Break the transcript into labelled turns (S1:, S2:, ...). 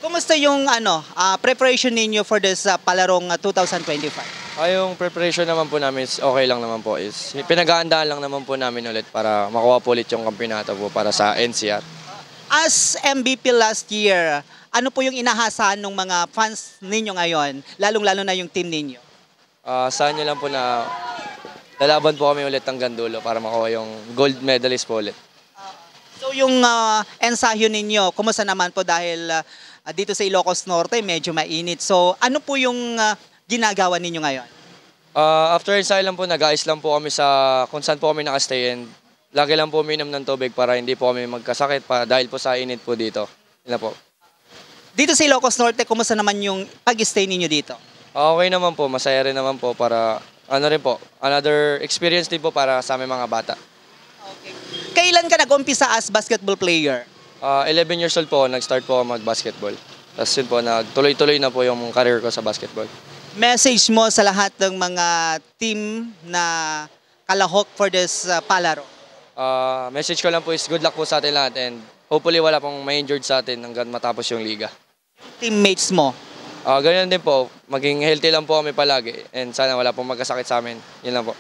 S1: Kumusta yung preparation ninyo for this palarong 2025?
S2: Yung preparation naman po namin is okay lang naman po. Pinag-aandaan lang naman po namin ulit para makuha po ulit yung kampeonato po para sa NCR.
S1: As MVP last year, ano po yung inahasahan ng mga fans ninyo ngayon, lalong-lalo na yung team ninyo?
S2: Saan nyo lang po na lalaban po kami ulit hanggang dulo para makuha yung gold medalist po ulit.
S1: So yung ensayo ninyo, kumusta naman po dahil dito sa Ilocos Norte medyo mainit. So ano po yung ginagawa ninyo ngayon?
S2: After ensayo lang po, nag-ayos lang po kami sa kung saan po kami nakastay and lagi lang po uminom ng tubig para hindi po kami magkasakit dahil po sa init po dito. Yun na po.
S1: Dito sa Ilocos Norte, kumusta naman yung pag-stay ninyo dito?
S2: Okay naman po, masaya rin naman po para ano rin po, another experience din po para sa aming mga bata.
S1: Okay. Kailan ka nag-umpisa as basketball player?
S2: 11 years old po, nag-start po ako mag-basketball. Tapos yun po, nagtuloy-tuloy na po yung career ko sa basketball.
S1: Message mo sa lahat ng mga team na kalahok for this palaro?
S2: Message ko lang po is good luck po sa atin lahat and hopefully wala pong ma-injured sa atin hanggang matapos yung liga.
S1: Teammates mo?
S2: Ganyan din po, maging healthy lang po kami palagi and sana wala pong magkasakit sa amin. Yun lang po.